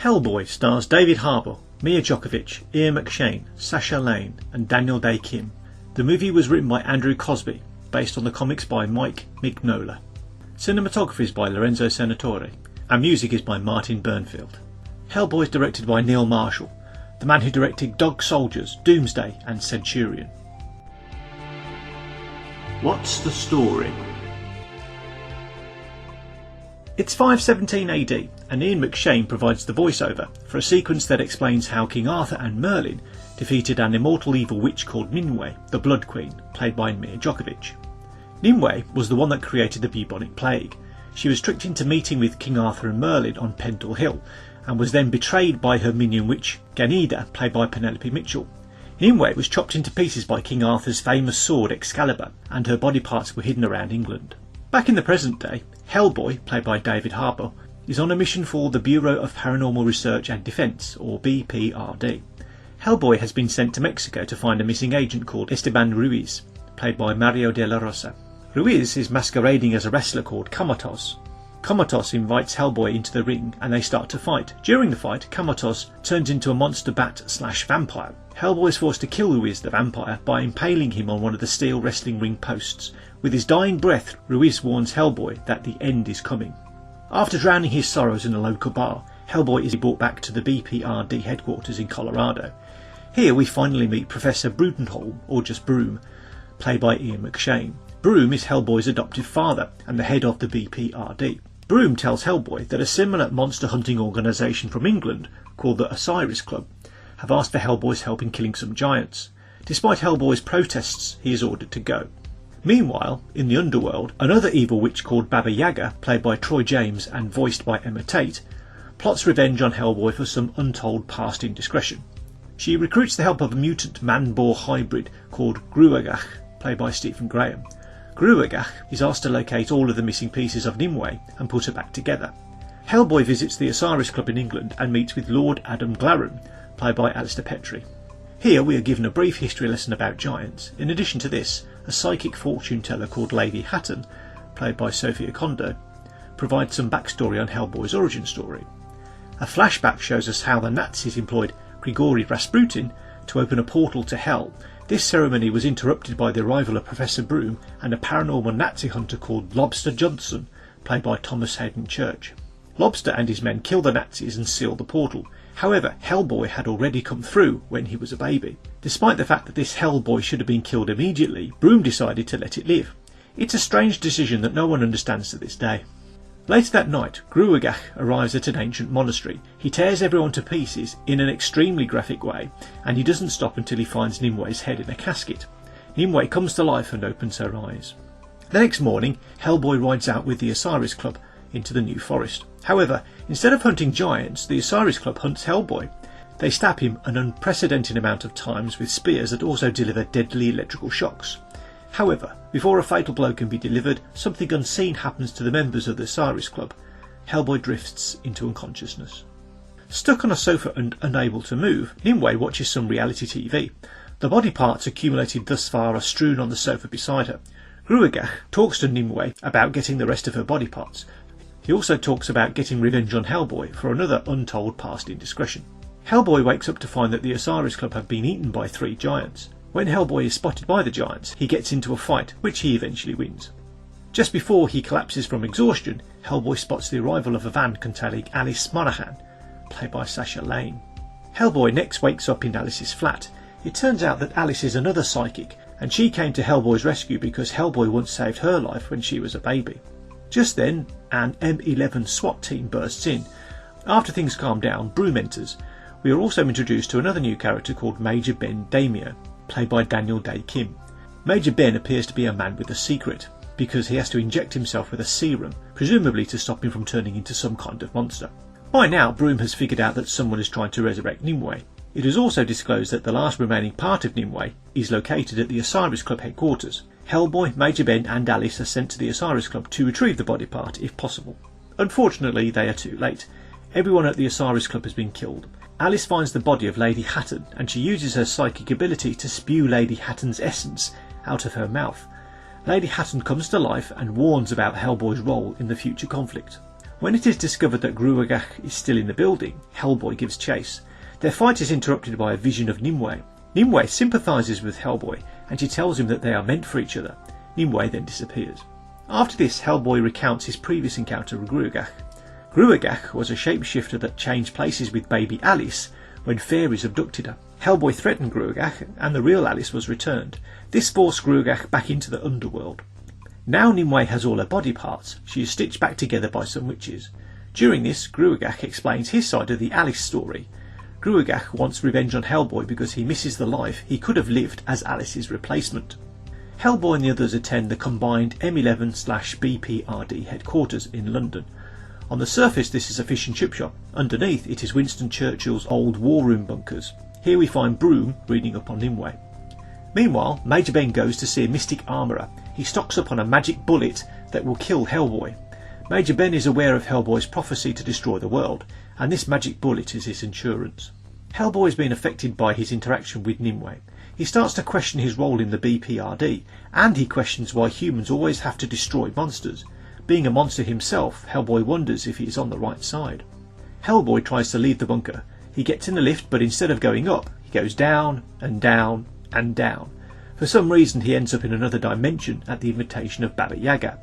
HELLBOY stars David Harbour, Milla Jovovich, Ian McShane, SASHA Lane and Daniel Day Kim. The movie was written by Andrew Cosby, based on the comics by Mike Mignola. Cinematography is by Lorenzo Senatore, and music is by Martin Bernfeld. HELLBOY is directed by Neil Marshall, the man who directed Dog Soldiers, Doomsday and Centurion. What's the story? It's 517 AD, and Ian McShane provides the voiceover for a sequence that explains how King Arthur and Merlin defeated an immortal evil witch called Nimue, the Blood Queen, played by Milla Jovovich. Nimue was the one that created the bubonic plague. She was tricked into meeting with King Arthur and Merlin on Pendle Hill, and was then betrayed by her minion witch Ganida, played by Penelope Mitchell. Nimue was chopped into pieces by King Arthur's famous sword Excalibur, and her body parts were hidden around England. Back in the present day, HELLBOY, played by David Harbour, is on a mission for the Bureau of Paranormal Research and Defence, or B.P.R.D. HELLBOY has been sent to Mexico to find a missing agent called Esteban Ruiz, played by Mario de la Rosa. Ruiz is masquerading as a wrestler called Comatos. Comatos invites HELLBOY into the ring and they start to fight. During the fight, Comatos turns into a monster bat/vampire. HELLBOY is forced to kill Ruiz the vampire by impaling him on one of the steel wrestling ring posts. With his dying breath, Ruiz warns HELLBOY that the end is coming. After drowning his sorrows in a local bar, HELLBOY is brought back to the B.P.R.D. headquarters in Colorado. Here we finally meet Professor Brudenholm, or just Broom, played by Ian McShane. Broom is HELLBOY's adoptive father and the head of the B.P.R.D. Broom tells HELLBOY that a similar monster hunting organisation from England, called the Osiris Club, have asked for HELLBOY's help in killing some giants. Despite HELLBOY's protests, he is ordered to go. Meanwhile, in the underworld, another evil witch called Baba Yaga, played by Troy James and voiced by Emma Tate, plots revenge on HELLBOY for some untold past indiscretion. She recruits the help of a mutant man-boar hybrid called Gruagach, played by Stephen Graham. Gruagach is asked to locate all of the missing pieces of Nimue and put her back together. HELLBOY visits the Osiris Club in England and meets with Lord Adam Glarum, played by Alistair Petrie. Here we are given a brief history lesson about giants. In addition to this, a psychic fortune teller called Lady Hatton, played by Sophia Kondo, provides some backstory on HELLBOY's origin story. A flashback shows us how the Nazis employed Grigory Rasputin to open a portal to hell. This ceremony was interrupted by the arrival of Professor Broom and a paranormal Nazi hunter called Lobster Johnson, played by Thomas Hayden Church. Lobster and his men kill the Nazis and seal the portal. However, HELLBOY had already come through when he was a baby. Despite the fact that this HELLBOY should have been killed immediately, Broom decided to let it live. It's a strange decision that no one understands to this day. Later that night, Gruagach arrives at an ancient monastery. He tears everyone to pieces in an extremely graphic way, and he doesn't stop until he finds Nimue's head in a casket. Nimue comes to life and opens her eyes. The next morning, HELLBOY rides out with the Osiris Club into the New Forest. However, instead of hunting giants, the Osiris Club hunts HELLBOY. They stab him an unprecedented amount of times with spears that also deliver deadly electrical shocks. However, before a fatal blow can be delivered, something unseen happens to the members of the Osiris Club. HELLBOY drifts into unconsciousness. Stuck on a sofa and unable to move, Nimue watches some reality TV. The body parts accumulated thus far are strewn on the sofa beside her. Gruagach talks to Nimue about getting the rest of her body parts. He also talks about getting revenge on HELLBOY for another untold past indiscretion. HELLBOY wakes up to find that the Osiris Club have been eaten by 3 giants. When HELLBOY is spotted by the giants, he gets into a fight, which he eventually wins. Just before he collapses from exhaustion, HELLBOY spots the arrival of a van containing Alice Monaghan, played by SASHA Lane. HELLBOY next wakes up in Alice's flat. It turns out that Alice is another psychic, and she came to HELLBOY's rescue because HELLBOY once saved her life when she was a baby. Just then, an M11 SWAT team bursts in. After things calm down, Broom enters. We are also introduced to another new character called Major Ben Damio, played by Daniel Day Kim. Major Ben appears to be a man with a secret, because he has to inject himself with a serum, presumably to stop him from turning into some kind of monster. By now, Broom has figured out that someone is trying to resurrect Nimue. It is also disclosed that the last remaining part of Nimue is located at the Osiris Club headquarters. HELLBOY, Major Ben and Alice are sent to the Osiris Club to retrieve the body part if possible. Unfortunately, they are too late. Everyone at the Osiris Club has been killed. Alice finds the body of Lady Hatton and she uses her psychic ability to spew Lady Hatton's essence out of her mouth. Lady Hatton comes to life and warns about HELLBOY's role in the future conflict. When it is discovered that Gruagach is still in the building, Hellboy gives chase. Their fight is interrupted by a vision of Nimue. Nimue sympathises with Hellboy and she tells him that they are meant for each other. Nimue then disappears. After this, Hellboy recounts his previous encounter with Gruagach. Gruagach was a shapeshifter that changed places with baby Alice when fairies abducted her. Hellboy threatened Gruagach and the real Alice was returned. This forced Gruagach back into the underworld. Now Nimue has all her body parts. She is stitched back together by some witches. During this, Gruagach explains his side of the Alice story. Gruagach wants revenge on Hellboy because he misses the life he could have lived as Alice's replacement. Hellboy and the others attend the combined M11/B.P.R.D. headquarters in London. On the surface this is a fish and chip shop. Underneath it is Winston Churchill's old war room bunkers. Here we find Broom reading up on Nimue. Meanwhile, Major Ben goes to see a mystic armourer. He stocks up on a magic bullet that will kill Hellboy. Major Ben is aware of Hellboy's prophecy to destroy the world, and this magic bullet is his insurance. Hellboy has been affected by his interaction with Nimue. He starts to question his role in the B.P.R.D, and he questions why humans always have to destroy monsters. Being a monster himself, Hellboy wonders if he is on the right side. Hellboy tries to leave the bunker. He gets in the lift, but instead of going up, he goes down and down and down. For some reason he ends up in another dimension at the invitation of Baba Yaga.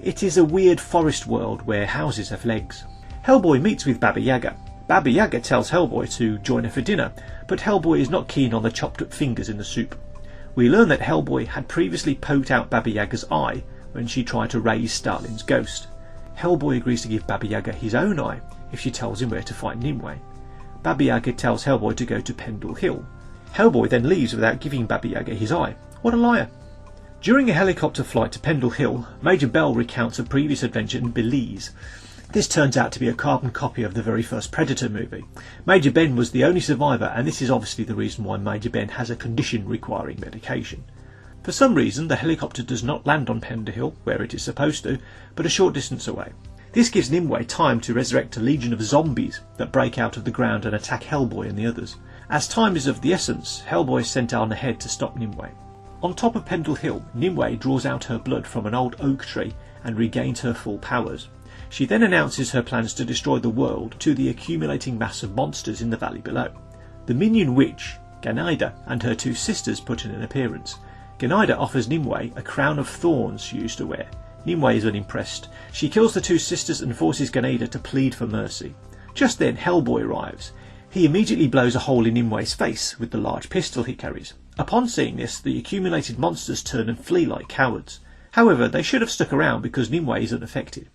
It is a weird forest world where houses have legs. Hellboy meets with Baba Yaga. Baba Yaga tells Hellboy to join her for dinner, but Hellboy is not keen on the chopped up fingers in the soup. We learn that Hellboy had previously poked out Baba Yaga's eye when she tried to raise Stalin's ghost. Hellboy agrees to give Baba Yaga his own eye if she tells him where to find Nimue. Baba Yaga tells Hellboy to go to Pendle Hill. Hellboy then leaves without giving Baba Yaga his eye. What a liar. During a helicopter flight to Pendle Hill, Major Bell recounts a previous adventure in Belize. This turns out to be a carbon copy of the very first Predator movie. Major Ben was the only survivor, and this is obviously the reason why Major Ben has a condition requiring medication. For some reason, the helicopter does not land on Pendle Hill, where it is supposed to, but a short distance away. This gives Nimue time to resurrect a legion of zombies that break out of the ground and attack Hellboy and the others. As time is of the essence, Hellboy is sent on ahead to stop Nimue. On top of Pendle Hill, Nimue draws out her blood from an old oak tree and regains her full powers. She then announces her plans to destroy the world to the accumulating mass of monsters in the valley below. The minion witch, Ganaida, and her two sisters put in an appearance. Ganaida offers Nimue a crown of thorns she used to wear. Nimue is unimpressed. She kills the two sisters and forces Ganaida to plead for mercy. Just then Hellboy arrives. He immediately blows a hole in Nimue's face with the large pistol he carries. Upon seeing this, the accumulated monsters turn and flee like cowards. However, they should have stuck around because Nimue is unaffected.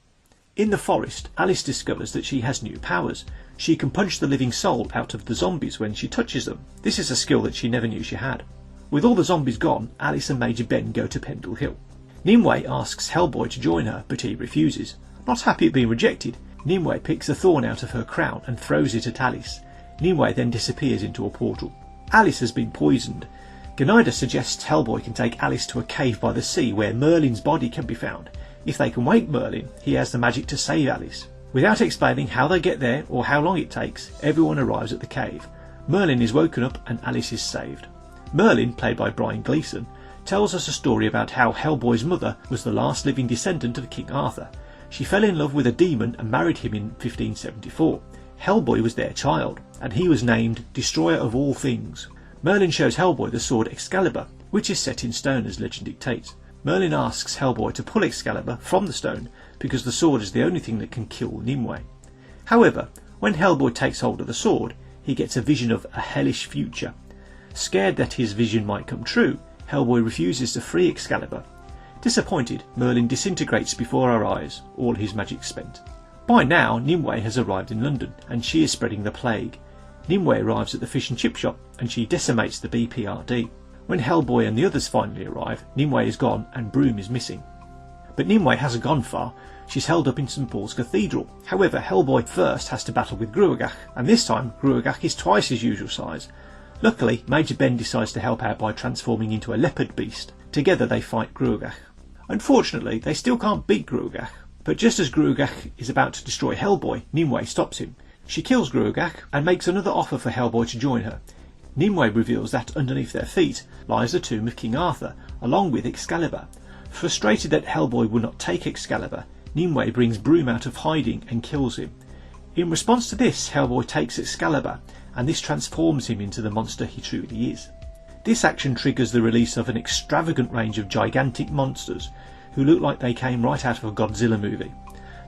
In the forest, Alice discovers that she has new powers. She can punch the living soul out of the zombies when she touches them. This is a skill that she never knew she had. With all the zombies gone, Alice and Major Ben go to Pendle Hill. Nimue asks Hellboy to join her, but he refuses. Not happy at being rejected, Nimue picks a thorn out of her crown and throws it at Alice. Nimue then disappears into a portal. Alice has been poisoned. Ganaida suggests Hellboy can take Alice to a cave by the sea where Merlin's body can be found. If they can wake Merlin, he has the magic to save Alice. Without explaining how they get there or how long it takes, everyone arrives at the cave. Merlin is woken up and Alice is saved. Merlin, played by Brian Gleeson, tells us a story about how Hellboy's mother was the last living descendant of King Arthur. She fell in love with a demon and married him in 1574. Hellboy was their child, and he was named Destroyer of All Things. Merlin shows Hellboy the sword Excalibur, which is set in stone as legend dictates. Merlin asks Hellboy to pull Excalibur from the stone because the sword is the only thing that can kill Nimue. However, when Hellboy takes hold of the sword, he gets a vision of a hellish future. Scared that his vision might come true, Hellboy refuses to free Excalibur. Disappointed, Merlin disintegrates before our eyes, all his magic spent. By now, Nimue has arrived in London, and she is spreading the plague. Nimue arrives at the fish and chip shop, and she decimates the B.P.R.D. When Hellboy and the others finally arrive, Nimue is gone and Broom is missing. But Nimue hasn't gone far. She's held up in St Paul's Cathedral. However, Hellboy first has to battle with Gruagach, and this time Gruagach is twice his usual size. Luckily, Major Ben decides to help out by transforming into a leopard beast. Together they fight Gruagach. Unfortunately, they still can't beat Gruagach, but just as Gruagach is about to destroy Hellboy, Nimue stops him. She kills Gruagach and makes another offer for Hellboy to join her. Nimue reveals that underneath their feet lies the tomb of King Arthur, along with Excalibur. Frustrated that Hellboy would not take Excalibur, Nimue brings Broom out of hiding and kills him. In response to this, Hellboy takes Excalibur, and this transforms him into the monster he truly is. This action triggers the release of an extravagant range of gigantic monsters who look like they came right out of a Godzilla movie.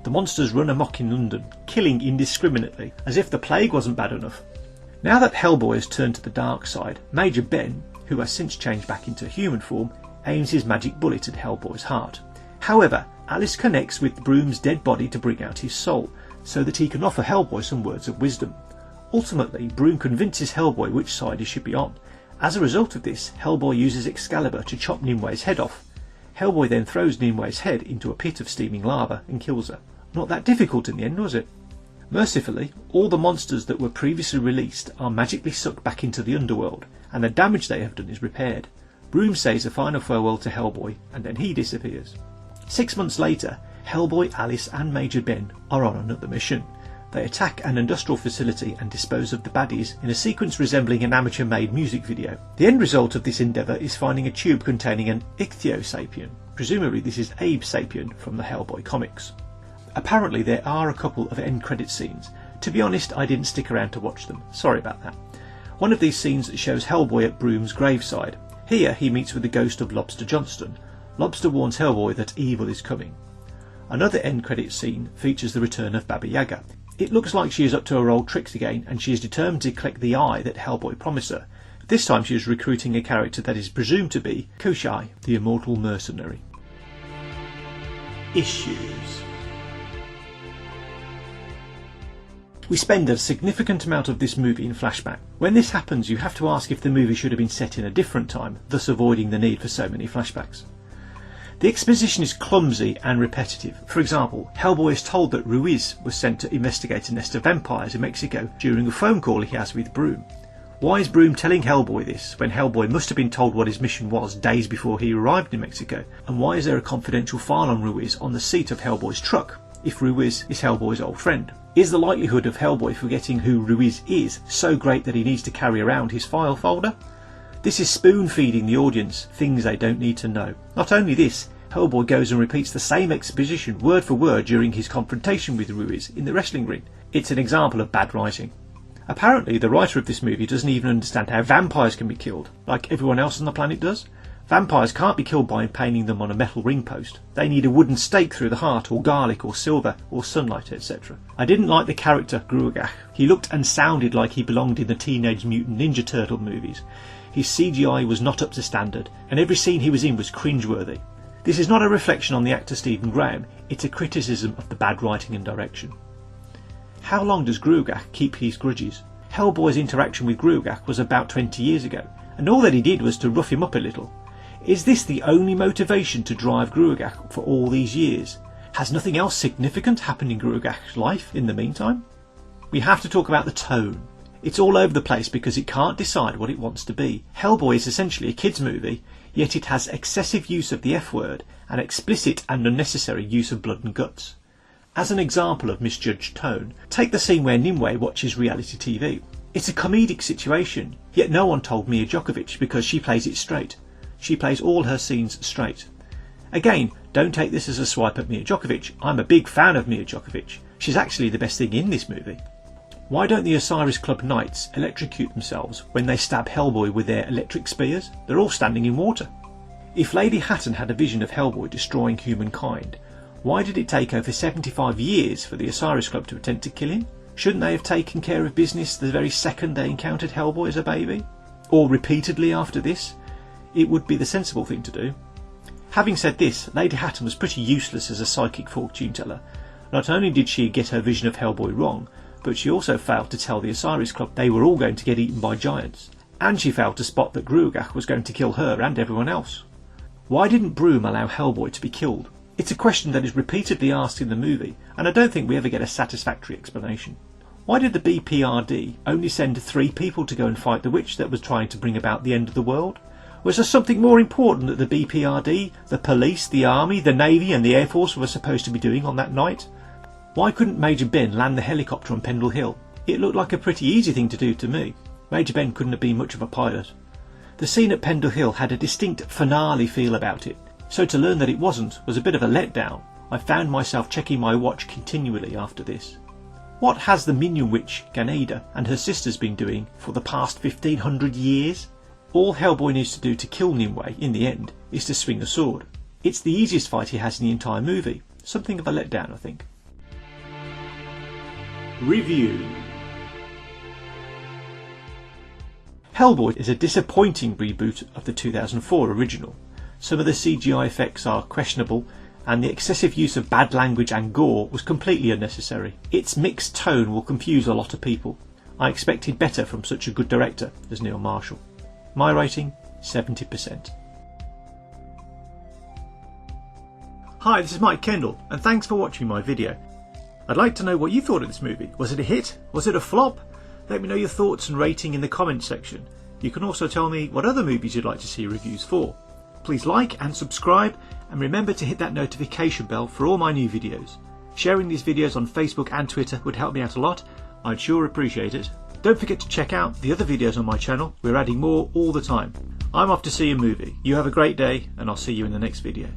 The monsters run amok in London, killing indiscriminately, as if the plague wasn't bad enough. Now that Hellboy has turned to the dark side, Major Ben, who has since changed back into human form, aims his magic bullet at Hellboy's heart. However, Alice connects with Broom's dead body to bring out his soul, so that he can offer Hellboy some words of wisdom. Ultimately, Broom convinces Hellboy which side he should be on. As a result of this, Hellboy uses Excalibur to chop Nimue's head off. Hellboy then throws Nimue's head into a pit of steaming lava and kills her. Not that difficult in the end, was it? Mercifully, all the monsters that were previously released are magically sucked back into the underworld, and the damage they have done is repaired. Broom says a final farewell to Hellboy, and then he disappears. 6 months later, Hellboy, Alice and Major Ben are on another mission. They attack an industrial facility and dispose of the baddies in a sequence resembling an amateur-made music video. The end result of this endeavour is finding a tube containing an Ichthyosapien. Presumably this is Abe Sapien from the Hellboy comics. Apparently there are a couple of end credit scenes. To be honest, I didn't stick around to watch them. Sorry about that. One of these scenes shows Hellboy at Broom's graveside. Here he meets with the ghost of Lobster Johnston. Lobster warns Hellboy that evil is coming. Another end credit scene features the return of Baba Yaga. It looks like she is up to her old tricks again, and she is determined to collect the eye that Hellboy promised her. This time she is recruiting a character that is presumed to be Koshai, the immortal mercenary. Issues. We spend a significant amount of this movie in flashback. When this happens, you have to ask if the movie should have been set in a different time, thus avoiding the need for so many flashbacks. The exposition is clumsy and repetitive. For example, Hellboy is told that Ruiz was sent to investigate a nest of vampires in Mexico during a phone call he has with Broom. Why is Broom telling Hellboy this when Hellboy must have been told what his mission was days before he arrived in Mexico? And why is there a confidential file on Ruiz on the seat of Hellboy's truck, if Ruiz is Hellboy's old friend? Is the likelihood of Hellboy forgetting who Ruiz is so great that he needs to carry around his file folder? This is spoon-feeding the audience things they don't need to know. Not only this, Hellboy goes and repeats the same exposition word for word during his confrontation with Ruiz in the wrestling ring. It's an example of bad writing. Apparently the writer of this movie doesn't even understand how vampires can be killed, like everyone else on the planet does. Vampires can't be killed by impaling them on a metal ring post. They need a wooden stake through the heart, or garlic, or silver, or sunlight, etc. I didn't like the character Gruagach. He looked and sounded like he belonged in the Teenage Mutant Ninja Turtle movies. His CGI was not up to standard, and every scene he was in was cringeworthy. This is not a reflection on the actor Stephen Graham, it's a criticism of the bad writing and direction. How long does Gruagach keep his grudges? Hellboy's interaction with Gruagach was about 20 years ago, and all that he did was to rough him up a little. Is this the only motivation to drive Gruagach for all these years? Has nothing else significant happened in Gruagach's life in the meantime? We have to talk about the tone. It's all over the place because it can't decide what it wants to be. Hellboy is essentially a kids' movie, yet it has excessive use of the F word and explicit and unnecessary use of blood and guts. As an example of misjudged tone, take the scene where Nimue watches reality TV. It's a comedic situation, yet no one told Milla Jovovich because she plays it straight. She plays all her scenes straight. Again, don't take this as a swipe at Milla Jovovich. I'm a big fan of Milla Jovovich. She's actually the best thing in this movie. Why don't the Osiris Club Knights electrocute themselves when they stab Hellboy with their electric spears? They're all standing in water. If Lady Hatton had a vision of Hellboy destroying humankind, why did it take over 75 years for the Osiris Club to attempt to kill him? Shouldn't they have taken care of business the very second they encountered Hellboy as a baby? Or repeatedly after this? It would be the sensible thing to do. Having said this, Lady Hatton was pretty useless as a psychic fortune teller. Not only did she get her vision of Hellboy wrong, but she also failed to tell the Osiris Club they were all going to get eaten by giants. And she failed to spot that Gruagach was going to kill her and everyone else. Why didn't Broom allow Hellboy to be killed? It's a question that is repeatedly asked in the movie, and I don't think we ever get a satisfactory explanation. Why did the B.P.R.D. only send 3 people to go and fight the witch that was trying to bring about the end of the world? Was there something more important that the B.P.R.D., the police, the army, the navy and the air force were supposed to be doing on that night? Why couldn't Major Ben land the helicopter on Pendle Hill? It looked like a pretty easy thing to do to me. Major Ben couldn't have been much of a pilot. The scene at Pendle Hill had a distinct finale feel about it, so to learn that it wasn't was a bit of a letdown. I found myself checking my watch continually after this. What has the minion witch Ganeda and her sisters been doing for the past 1500 years? All Hellboy needs to do to kill Nimue, in the end, is to swing a sword. It's the easiest fight he has in the entire movie. Something of a letdown, I think. Review. Hellboy is a disappointing reboot of the 2004 original. Some of the CGI effects are questionable, and the excessive use of bad language and gore was completely unnecessary. Its mixed tone will confuse a lot of people. I expected better from such a good director as Neil Marshall. My rating, 70%. Hi, this is Mike Kendall, and thanks for watching my video. I'd like to know what you thought of this movie. Was it a hit? Was it a flop? Let me know your thoughts and rating in the comments section. You can also tell me what other movies you'd like to see reviews for. Please like and subscribe, and remember to hit that notification bell for all my new videos. Sharing these videos on Facebook and Twitter would help me out a lot. I'd sure appreciate it. Don't forget to check out the other videos on my channel. We're adding more all the time. I'm off to see a movie. You have a great day, and I'll see you in the next video.